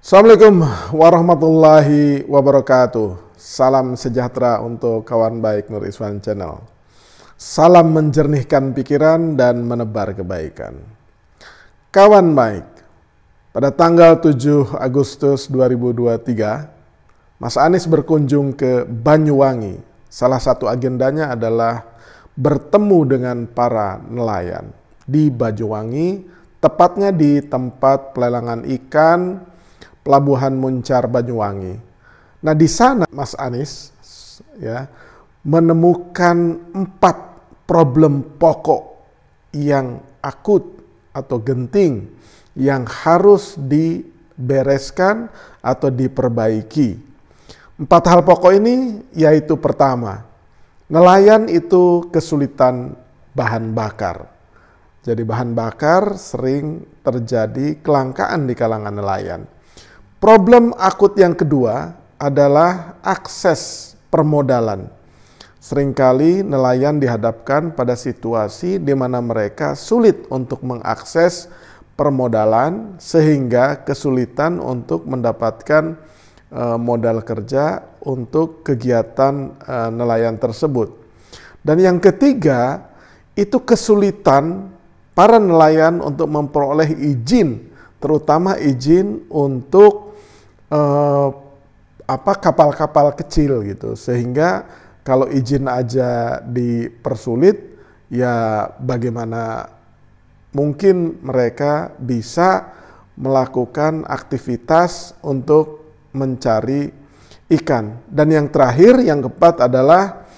Assalamualaikum warahmatullahi wabarakatuh. Salam sejahtera untuk kawan baik Nur Iswan Channel. Salam menjernihkan pikiran dan menebar kebaikan. Kawan baik, pada tanggal 7 Agustus 2023, Mas Anies berkunjung ke Banyuwangi. Salah satu agendanya adalah bertemu dengan para nelayan di Banyuwangi, tepatnya di tempat pelelangan ikan Pelabuhan Muncar Banyuwangi. Nah, di sana Mas Anies menemukan 4 problem pokok yang akut atau genting yang harus dibereskan atau diperbaiki. 4 hal pokok ini yaitu pertama, nelayan itu kesulitan bahan bakar. Jadi bahan bakar sering terjadi kelangkaan di kalangan nelayan. Problem akut yang kedua adalah akses permodalan. Seringkali nelayan dihadapkan pada situasi di mana mereka sulit untuk mengakses permodalan sehingga kesulitan untuk mendapatkan modal kerja untuk kegiatan nelayan tersebut. Dan yang ketiga, itu kesulitan para nelayan untuk memperoleh izin, terutama izin untuk kapal-kapal kecil gitu, sehingga kalau izin aja dipersulit, ya bagaimana mungkin mereka bisa melakukan aktivitas untuk mencari ikan. Dan yang terakhir, yang keempat adalah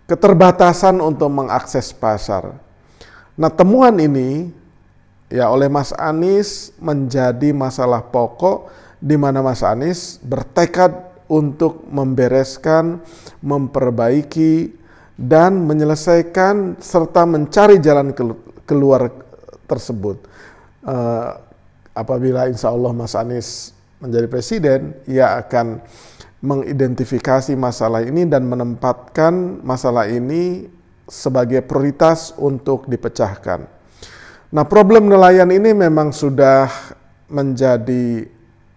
keterbatasan untuk mengakses pasar. Nah, temuan ini ya oleh Mas Anies menjadi masalah pokok di mana Mas Anies bertekad untuk membereskan, memperbaiki, dan menyelesaikan serta mencari jalan keluar tersebut. Apabila insya Allah Mas Anies menjadi presiden, ia akan mengidentifikasi masalah ini dan menempatkan masalah ini sebagai prioritas untuk dipecahkan. Nah, problem nelayan ini memang sudah menjadi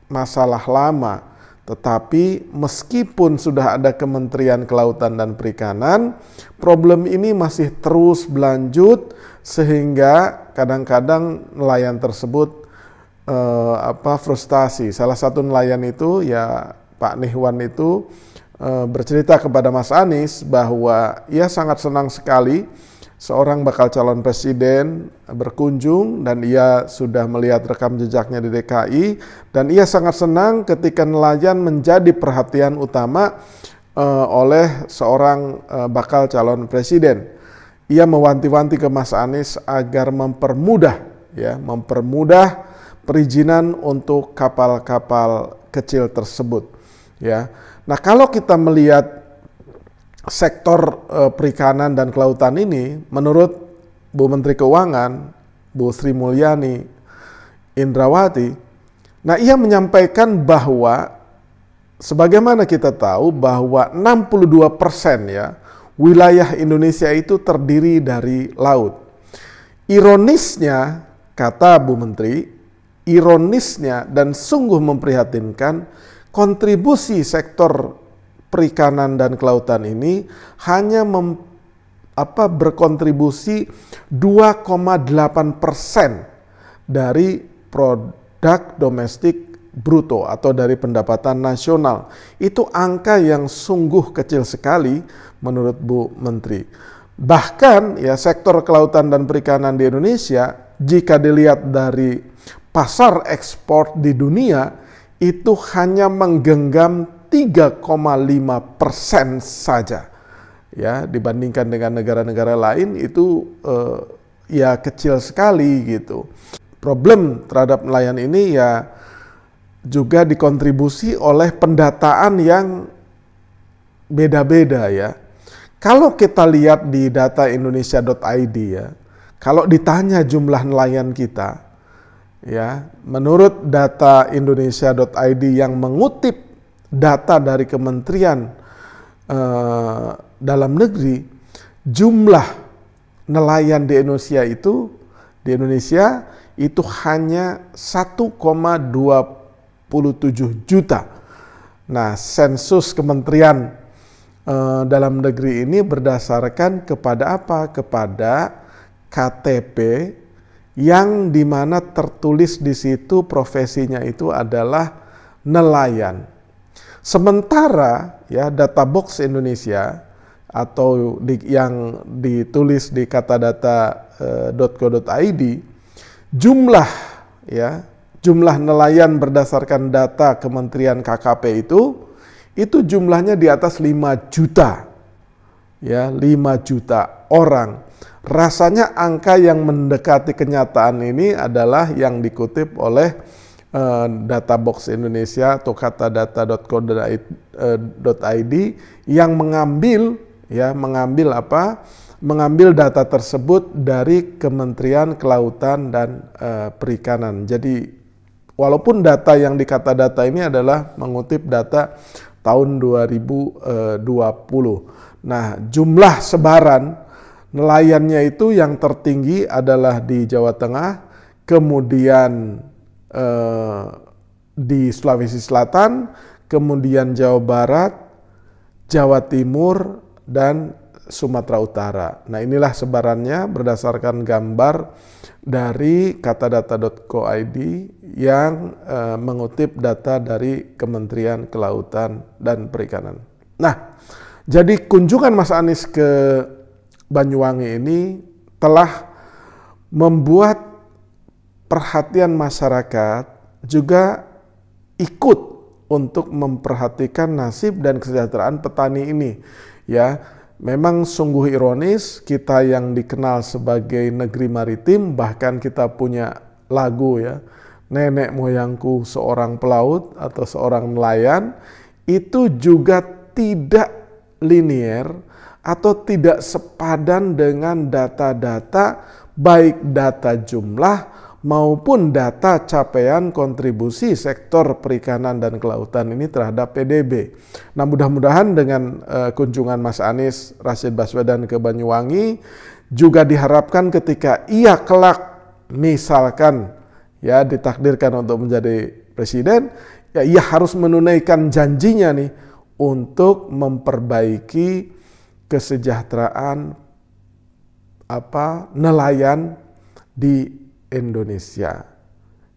masalah lama, tetapi meskipun sudah ada Kementerian Kelautan dan Perikanan, problem ini masih terus berlanjut sehingga kadang-kadang nelayan tersebut frustasi. Salah satu nelayan itu ya Pak Nihwan itu bercerita kepada Mas Anies bahwa ia sangat senang sekali seorang bakal calon presiden berkunjung dan ia sudah melihat rekam jejaknya di DKI, dan ia sangat senang ketika nelayan menjadi perhatian utama oleh seorang bakal calon presiden. Ia mewanti-wanti ke Mas Anies agar mempermudah perizinan untuk kapal-kapal kecil tersebut. Ya. Nah, kalau kita melihat sektor perikanan dan kelautan ini, menurut Bu Menteri Keuangan, Bu Sri Mulyani Indrawati, nah ia menyampaikan bahwa sebagaimana kita tahu bahwa 62% ya wilayah Indonesia itu terdiri dari laut. Ironisnya, kata Bu Menteri, ironisnya dan sungguh memprihatinkan, kontribusi sektor perikanan dan kelautan ini hanya berkontribusi 2,8% dari produk domestik bruto atau dari pendapatan nasional. Itu angka yang sungguh kecil sekali menurut Bu Menteri. Bahkan ya sektor kelautan dan perikanan di Indonesia, jika dilihat dari pasar ekspor di dunia, itu hanya menggenggam 3,5% saja, ya dibandingkan dengan negara-negara lain itu ya kecil sekali gitu. Problem terhadap nelayan ini ya juga dikontribusi oleh pendataan yang beda-beda ya. Kalau kita lihat di data Indonesia.id ya, kalau ditanya jumlah nelayan kita, ya menurut data Indonesia.id yang mengutip data dari Kementerian Dalam Negeri, jumlah nelayan di Indonesia itu hanya 1,25 juta. Nah, sensus Kementerian Dalam Negeri ini berdasarkan kepada apa? Kepada KTP yang dimana tertulis di situ profesinya itu adalah nelayan. Sementara ya data box Indonesia atau yang ditulis di katadata.co.id, jumlah nelayan berdasarkan data Kementerian KKP itu jumlahnya di atas 5 juta. Ya, 5 juta orang. Rasanya angka yang mendekati kenyataan ini adalah yang dikutip oleh data box Indonesia atau katadata.co.id yang mengambil data tersebut dari Kementerian Kelautan dan Perikanan. Jadi walaupun data yang di Katadata ini adalah mengutip data tahun 2020. Nah, jumlah sebaran nelayannya itu yang tertinggi adalah di Jawa Tengah, kemudian di Sulawesi Selatan, kemudian Jawa Barat, Jawa Timur, dan Sumatera Utara. Nah, inilah sebarannya berdasarkan gambar dari katadata.co.id yang mengutip data dari Kementerian Kelautan dan Perikanan. Nah, jadi kunjungan Mas Anies ke Banyuwangi ini telah membuat perhatian masyarakat juga ikut untuk memperhatikan nasib dan kesejahteraan petani ini. Ya, memang sungguh ironis kita yang dikenal sebagai negeri maritim, bahkan kita punya lagu ya, nenek moyangku seorang pelaut atau seorang nelayan, itu juga tidak linier atau tidak sepadan dengan data-data, baik data jumlah maupun data capaian kontribusi sektor perikanan dan kelautan ini terhadap PDB. Nah, mudah-mudahan dengan kunjungan Mas Anies Rashid Baswedan ke Banyuwangi juga diharapkan ketika ia kelak misalkan ya ditakdirkan untuk menjadi presiden, ya ia harus menunaikan janjinya nih untuk memperbaiki kesejahteraan nelayan di Indonesia.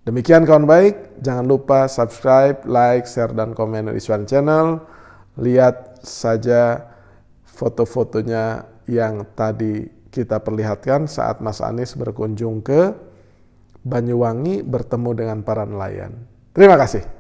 Demikian kawan baik, jangan lupa subscribe, like, share, dan komen Iswan Channel. Lihat saja foto-fotonya yang tadi kita perlihatkan saat Mas Anies berkunjung ke Banyuwangi bertemu dengan para nelayan. Terima kasih.